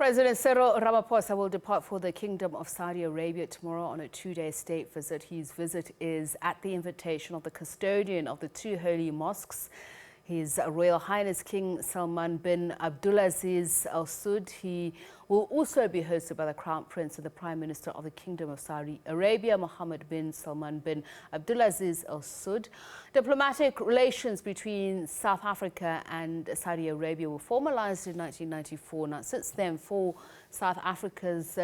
President Cyril Ramaphosa will depart for the Kingdom of Saudi Arabia tomorrow on a two-day state visit. His visit is at the invitation of the Custodian of the Two Holy Mosques, His Royal Highness King Salman bin Abdulaziz Al-Saud. He will also be hosted by the Crown Prince and the Prime Minister of the Kingdom of Saudi Arabia, Mohammed bin Salman bin Abdulaziz Al-Saud. Diplomatic relations between South Africa and Saudi Arabia were formalized in 1994. Now, since then, four South Africa's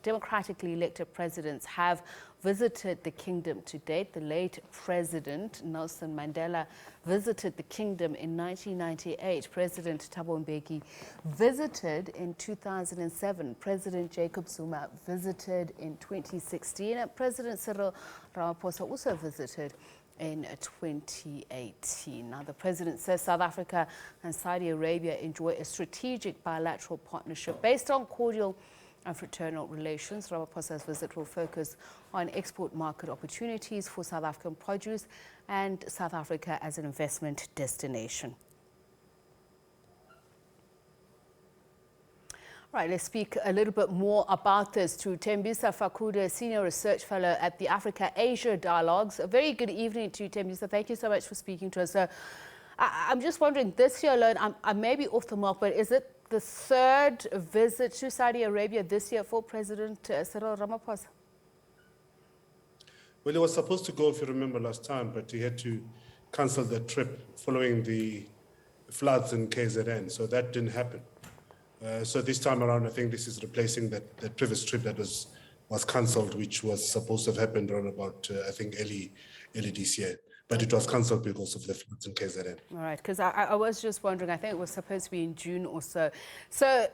democratically elected presidents have visited the kingdom to date. The late President Nelson Mandela visited the kingdom in 1998. President Thabo Mbeki visited in 2007. President Jacob Zuma visited in 2016. And President Cyril Ramaphosa also visited in 2018. Now, the president says South Africa and Saudi Arabia enjoy a strategic bilateral partnership based on cordial and fraternal relations. Ramaphosa's visit will focus on export market opportunities for South African produce and South Africa as an investment destination. Right, let's speak a little bit more about this to Thembisa Fakude, Senior Research Fellow at the Africa-Asia Dialogues. A very good evening to you, Thembisa. Thank you so much for speaking to us. I'm just wondering, this year alone, I may be off the mark, but is it the third visit to Saudi Arabia this year for President Cyril Ramaphosa? Well, he was supposed to go, if you remember, last time, but he had to cancel the trip following the floods in KZN, so that didn't happen. So this time around, I think this is replacing that previous trip that was cancelled, which was supposed to have happened around about, I think, early this year. But it was cancelled because of the floods in KZN. All right, because I was just wondering, I think it was supposed to be in June or so. So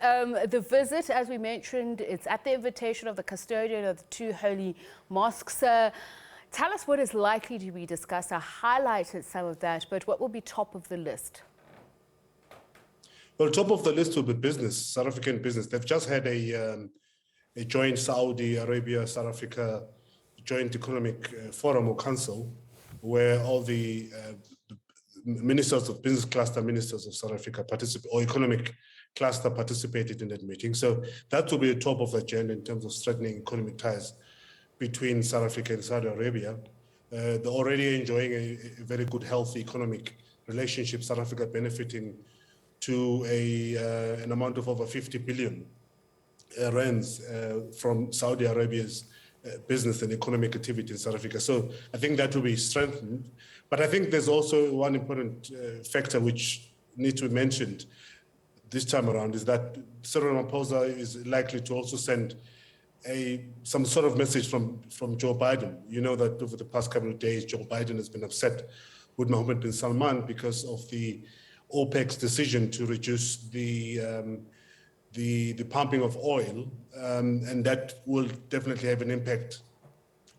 the visit, as we mentioned, it's at the invitation of the Custodian of the Two Holy Mosques. Tell us what is likely to be discussed. I highlighted some of that, but what will be top of the list? Well, top of the list will be business, South African business. They've just had a joint Saudi Arabia, South Africa joint economic forum or council, where all the ministers of business cluster, ministers of South Africa or economic cluster participated in that meeting. So that will be the top of the agenda in terms of strengthening economic ties between South Africa and Saudi Arabia. They're already enjoying a very good, healthy economic relationship. South Africa benefiting to an amount of over 50 billion rands from Saudi Arabia's business and economic activity in South Africa. So I think that will be strengthened. But I think there's also one important factor which needs to be mentioned this time around is that Cyril Ramaphosa is likely to also send some sort of message from Joe Biden. You know that over the past couple of days, Joe Biden has been upset with Mohammed bin Salman because of the OPEC's decision to reduce the pumping of oil, and that will definitely have an impact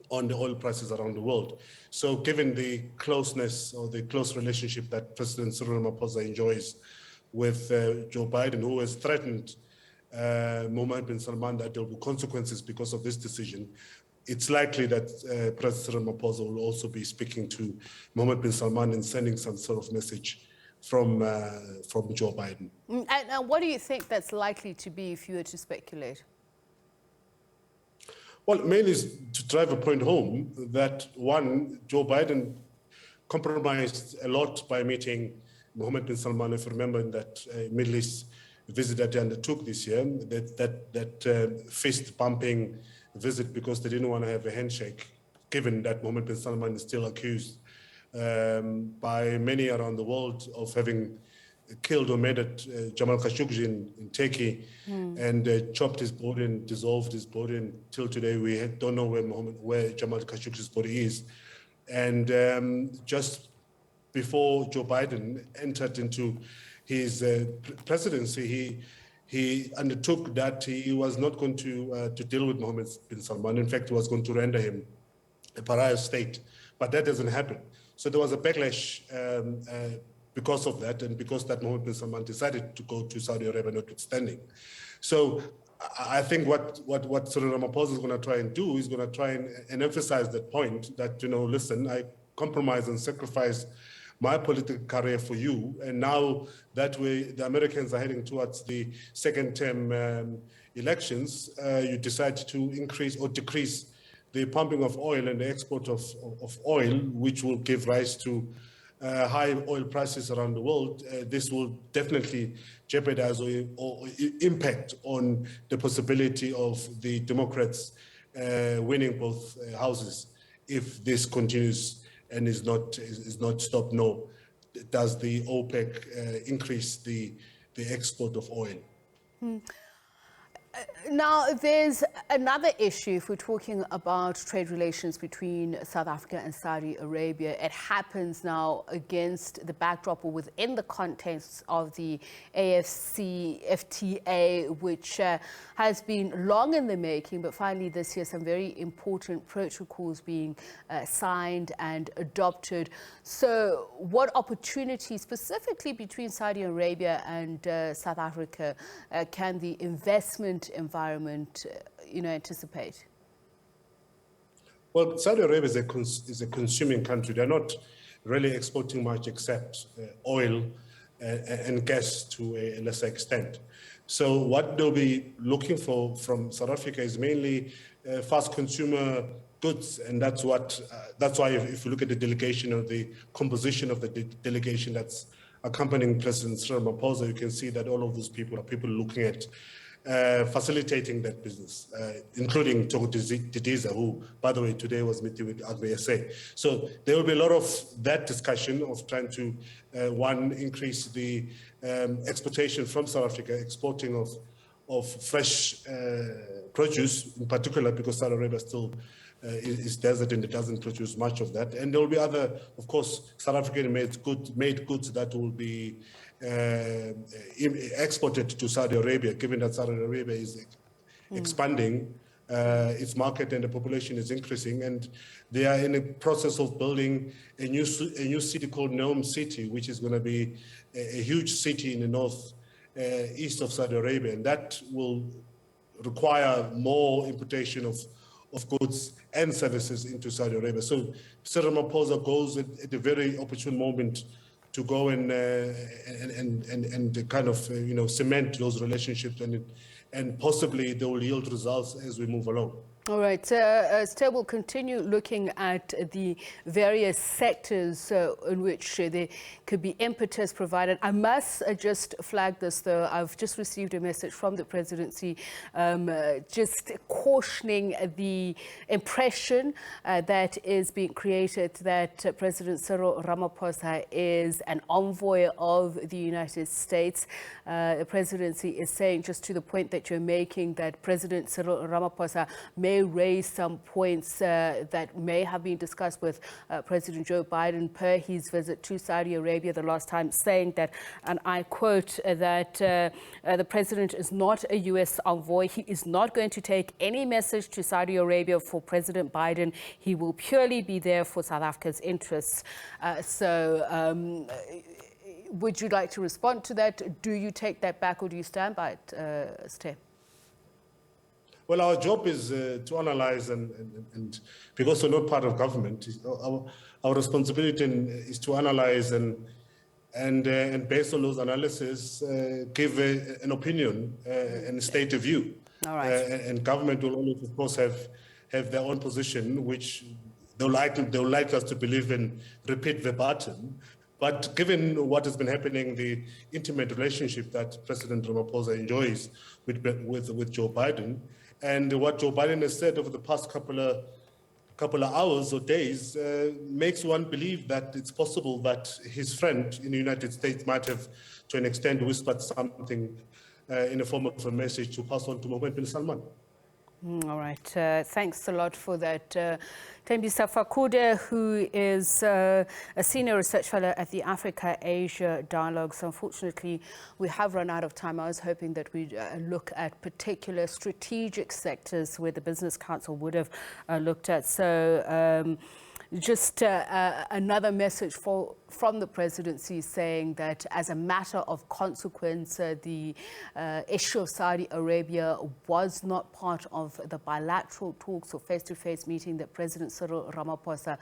on the oil prices around the world. So given the closeness or the close relationship that President Cyril Ramaphosa enjoys with Joe Biden, who has threatened Mohammed bin Salman that there will be consequences because of this decision, it's likely that President Ramaphosa will also be speaking to Mohammed bin Salman and sending some sort of message from Joe Biden. And what do you think that's likely to be if you were to speculate? Well, mainly is to drive a point home that, one, Joe Biden compromised a lot by meeting Mohammed bin Salman, if you remember, in that Middle East visit that they undertook this year, that fist-bumping visit because they didn't want to have a handshake, given that Mohammed bin Salman is still accused by many around the world of having killed or murdered Jamal Khashoggi in Turkey and chopped his body and dissolved his body. And till today, we don't know where Jamal Khashoggi's body is. And just before Joe Biden entered into his presidency, he undertook that he was not going to deal with Mohammed bin Salman. In fact, he was going to render him a pariah state. But that doesn't happen. So there was a backlash because of that, and because that Mohammed bin Salman decided to go to Saudi Arabia notwithstanding. So I think what Cyril Ramaphosa is going to try and do is going to try and emphasize that point that, listen, I compromise and sacrifice my political career for you. And now that the Americans are heading towards the second term elections, you decide to increase or decrease the pumping of oil and the export of oil, which will give rise to high oil prices around the world. This will definitely jeopardize or impact on the possibility of the Democrats winning both houses if this continues and is not stopped. No, does the OPEC increase the export of oil? Now, there's another issue if we're talking about trade relations between South Africa and Saudi Arabia. It happens now against the backdrop or within the context of the AFCFTA, which has been long in the making, but finally this year some very important protocols being signed and adopted. So what opportunities specifically between Saudi Arabia and South Africa can the investment environment, anticipate? Well, Saudi Arabia is a consuming country. They're not really exporting much except oil and gas to a lesser extent. So what they'll be looking for from South Africa is mainly fast consumer goods, and that's why if you look at the delegation or the composition of the delegation that's accompanying President Cyril Ramaphosa, you can see that all of those people are people looking at facilitating that business, including Togo Didiza, who, by the way, today was meeting with AgriSA. So there will be a lot of that discussion of trying to, one, increase the exportation from South Africa, exporting of fresh produce, in particular because Saudi Arabia still is desert and it doesn't produce much of that. And there will be other, of course, South African made goods that will be exported to Saudi Arabia, given that Saudi Arabia is expanding its market and the population is increasing, and they are in a process of building a new city called Neom City, which is going to be a huge city in the north east of Saudi Arabia, and that will require more importation of goods and services into Saudi Arabia. So Cyril Ramaphosa goes at a very opportune moment to go and kind of cement those relationships, and possibly they will yield results as we move along. All right, Steve, we'll continue looking at the various sectors in which there could be impetus provided. I must just flag this, though. I've just received a message from the presidency just cautioning the impression that is being created that President Cyril Ramaphosa is an envoy of the United States. The presidency is saying, just to the point that you're making, that President Cyril Ramaphosa may raise some points that may have been discussed with President Joe Biden per his visit to Saudi Arabia the last time, saying that, and I quote, that the president is not a U.S. envoy. He is not going to take any message to Saudi Arabia for President Biden. He will purely be there for South Africa's interests. Would you like to respond to that? Do you take that back, or do you stand by it, Steve? Well, our job is to analyze and because we're not part of government, our responsibility is to analyze and based on those analyses, give an opinion and state a view. All right. And government will always, of course, have their own position, which they'll like us to believe in, repeat verbatim. But given what has been happening, the intimate relationship that President Ramaphosa enjoys with Joe Biden, and what Joe Biden has said over the past couple of hours or days makes one believe that it's possible that his friend in the United States might have, to an extent, whispered something in the form of a message to pass on to Mohammed bin Salman. All right. Thanks a lot for that. Thembisa Fakude, who is a senior research fellow at the Africa-Asia Dialogues. Unfortunately, we have run out of time. I was hoping that we'd look at particular strategic sectors where the Business Council would have looked at. So Just another message from the presidency saying that as a matter of consequence, the issue of Saudi Arabia was not part of the bilateral talks or face-to-face meeting that President Cyril Ramaphosa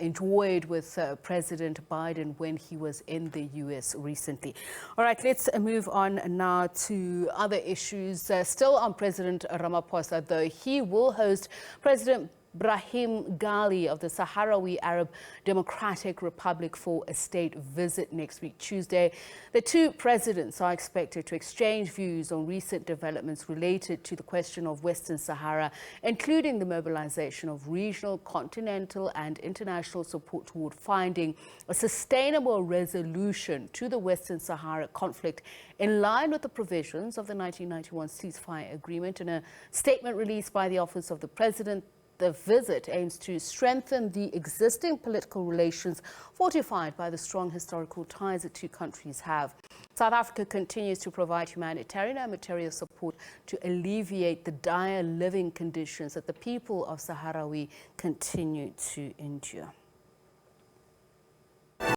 enjoyed with President Biden when he was in the U.S. recently. All right, let's move on now to other issues. Still on President Ramaphosa, though, he will host President Brahim Ghali of the Sahrawi Arab Democratic Republic for a state visit next week, Tuesday. The two presidents are expected to exchange views on recent developments related to the question of Western Sahara, including the mobilization of regional, continental and international support toward finding a sustainable resolution to the Western Sahara conflict in line with the provisions of the 1991 ceasefire agreement. In a statement released by the Office of the President, the visit aims to strengthen the existing political relations fortified by the strong historical ties the two countries have. South Africa continues to provide humanitarian and material support to alleviate the dire living conditions that the people of Sahrawi continue to endure.